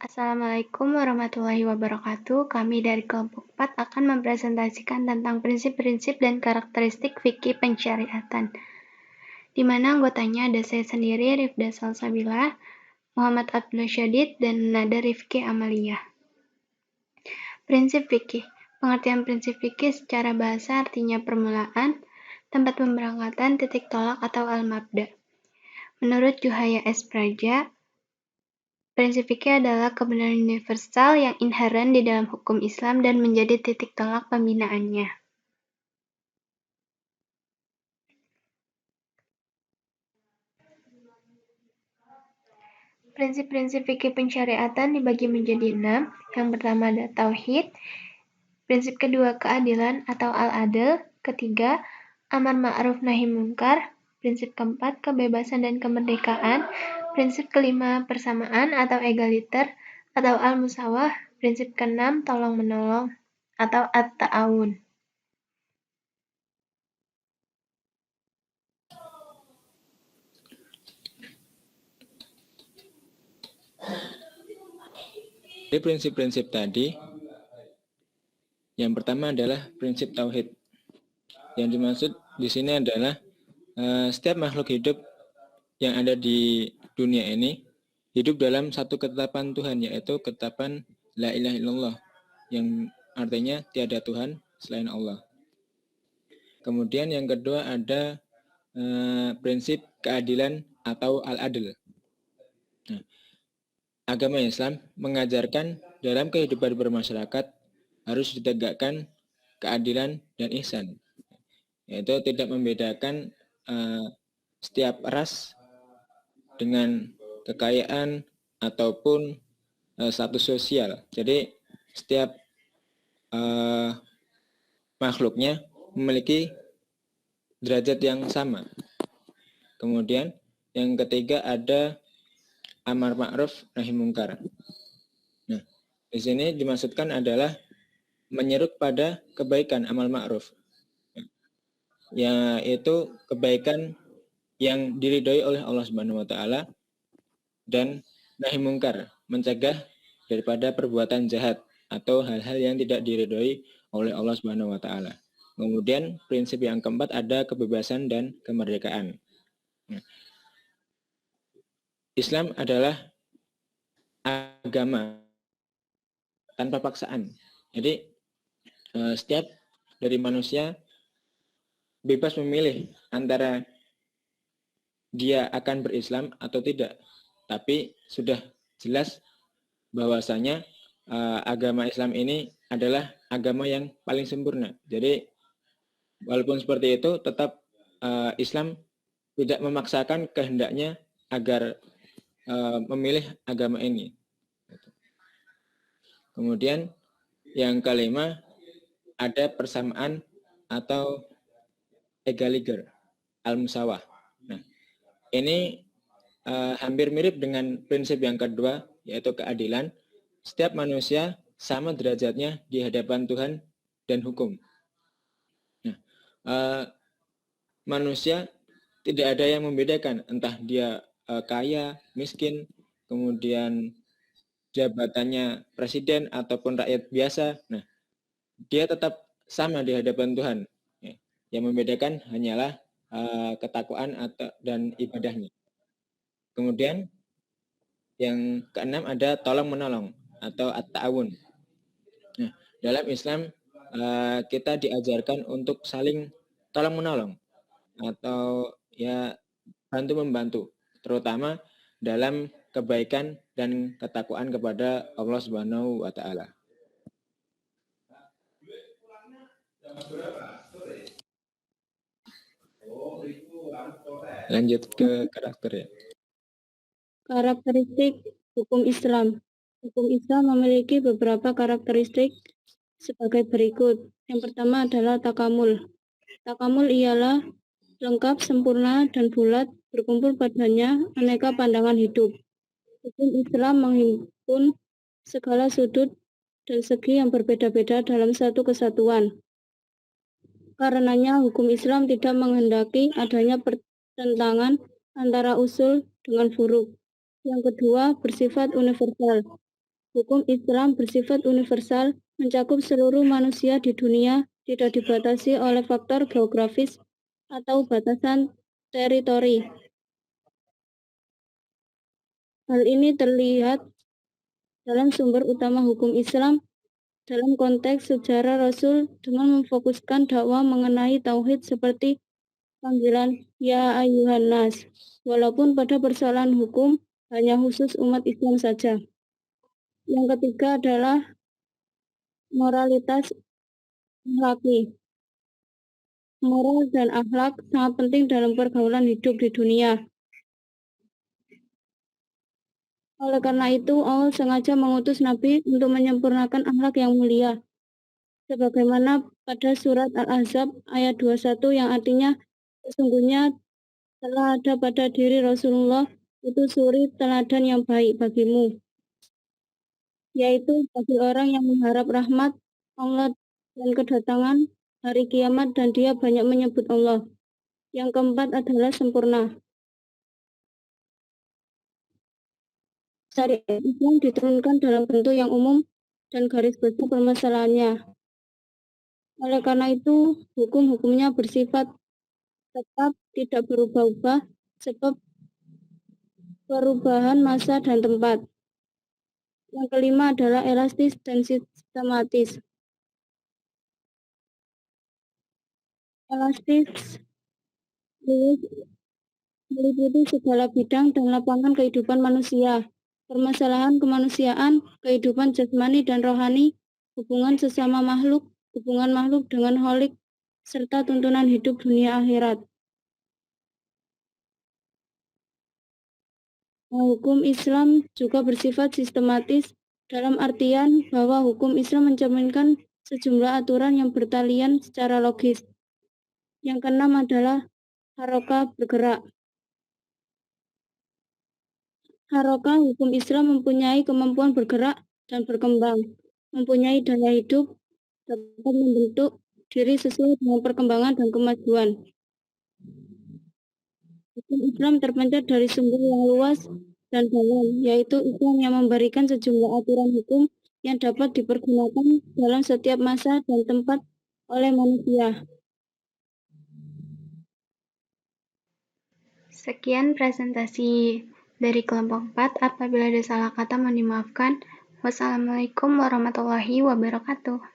Assalamualaikum warahmatullahi wabarakatuh. Kami dari kelompok 4 akan mempresentasikan tentang prinsip-prinsip dan karakteristik fikih pensyariatan, di mana anggotanya ada saya sendiri, Rifda Salsabila, Muhammad Abdullah Syadid, dan Nada Rifki Amalia. Prinsip fikih. Pengertian prinsip fikih secara bahasa artinya permulaan, tempat pemberangkatan, titik tolak atau al-mabda. Menurut Juhaya S. Praja, prinsip fikih adalah kebenaran universal yang inheren di dalam hukum Islam dan menjadi titik tolak pembinaannya. Prinsip-prinsip fikih pensyariatan dibagi menjadi 6. Yang pertama ada tauhid, prinsip kedua keadilan atau al-adl, ketiga amar ma'ruf nahi munkar, prinsip keempat kebebasan dan kemerdekaan, prinsip kelima persamaan atau egaliter atau al-musawah, prinsip keenam tolong menolong atau at-ta'awun. Dari prinsip-prinsip tadi, yang pertama adalah prinsip tauhid. Yang dimaksud di sini adalah setiap makhluk hidup yang ada di dunia ini hidup dalam satu ketetapan Tuhan, yaitu ketetapan la ilaha illallah, yang artinya tiada Tuhan selain Allah. Kemudian yang kedua ada prinsip keadilan atau al-adl. Nah, agama Islam mengajarkan dalam kehidupan bermasyarakat harus ditegakkan keadilan dan ihsan, yaitu tidak membedakan setiap ras dengan kekayaan ataupun status sosial. Jadi setiap makhluknya memiliki derajat yang sama. Kemudian yang ketiga ada amar ma'ruf nahi munkar. Nah, di sini dimaksudkan adalah menyeru pada kebaikan, amal ma'ruf, yaitu kebaikan yang diridhoi oleh Allah Subhanahu wa taala, dan nahi munkar, mencegah daripada perbuatan jahat atau hal-hal yang tidak diridhoi oleh Allah Subhanahu wa taala. Kemudian prinsip yang keempat ada kebebasan dan kemerdekaan. Islam adalah agama tanpa paksaan. Jadi setiap dari manusia bebas memilih antara dia akan berislam atau tidak. Tapi sudah jelas bahwasanya agama Islam ini adalah agama yang paling sempurna. Jadi walaupun seperti itu, tetap Islam tidak memaksakan kehendaknya agar memilih agama ini. Kemudian yang kelima ada persamaan atau egaliger, al-musawah. Nah, ini hampir mirip dengan prinsip yang kedua, yaitu keadilan. Setiap manusia sama derajatnya di hadapan Tuhan dan hukum. Nah, manusia tidak ada yang membedakan, entah dia kaya, miskin, kemudian jabatannya presiden ataupun rakyat biasa. Nah, dia tetap sama di hadapan Tuhan. Yang membedakan hanyalah ketakwaan dan ibadahnya. Kemudian yang keenam ada tolong menolong atau at-ta'awun. Nah, dalam Islam kita diajarkan untuk saling tolong menolong atau ya bantu membantu, terutama dalam kebaikan dan ketakwaan kepada Allah Subhanahu wa taala. Lanjut ke karakter ya. Karakteristik hukum Islam. Hukum Islam memiliki beberapa karakteristik sebagai berikut. Yang pertama adalah takamul. Takamul ialah lengkap, sempurna, dan bulat, berkumpul padanya aneka pandangan hidup. Hukum Islam menghimpun segala sudut dan segi yang berbeda-beda dalam satu kesatuan. Karenanya hukum Islam tidak menghendaki adanya pertentangan antara usul dengan furu'. Yang kedua, bersifat universal. Hukum Islam bersifat universal, mencakup seluruh manusia di dunia, tidak dibatasi oleh faktor geografis atau batasan teritori. Hal ini terlihat dalam sumber utama hukum Islam dalam konteks sejarah Rasul dengan memfokuskan dakwah mengenai tauhid seperti panggilan Ya Ayyuhan Nas, walaupun pada persoalan hukum hanya khusus umat Islam saja. Yang ketiga adalah moralitas akhlaki. Moral dan akhlak sangat penting dalam pergaulan hidup di dunia. Oleh karena itu, Allah sengaja mengutus Nabi untuk menyempurnakan akhlak yang mulia. Sebagaimana pada surat Al-Ahzab ayat 21 yang artinya, sesungguhnya telah ada pada diri Rasulullah itu suri teladan yang baik bagimu, yaitu bagi orang yang mengharap rahmat Allah dan kedatangan hari kiamat dan dia banyak menyebut Allah. Yang keempat adalah sempurna. Syariat Islam diturunkan dalam bentuk yang umum dan garis besar permasalahannya. Oleh karena itu, hukum-hukumnya bersifat tetap, tidak berubah-ubah, sebab perubahan masa dan tempat. Yang kelima adalah elastis dan sistematis. Elastis meliputi segala bidang dan lapangan kehidupan manusia, permasalahan kemanusiaan, kehidupan jasmani dan rohani, hubungan sesama makhluk, hubungan makhluk dengan Khalik, serta tuntunan hidup dunia akhirat. Hukum Islam juga bersifat sistematis dalam artian bahwa hukum Islam mencerminkan sejumlah aturan yang bertalian secara logis. Yang keenam adalah harokah bergerak. Harokah hukum Islam mempunyai kemampuan bergerak dan berkembang, mempunyai daya hidup, dapat membentuk diri sesuai dengan perkembangan dan kemajuan. Hukum Islam terpancar dari sumber yang luas dan dalam, yaitu Islam yang memberikan sejumlah aturan hukum yang dapat dipergunakan dalam setiap masa dan tempat oleh manusia. Sekian presentasi dari kelompok 4. Apabila ada salah kata mohon dimaafkan. Wassalamualaikum warahmatullahi wabarakatuh.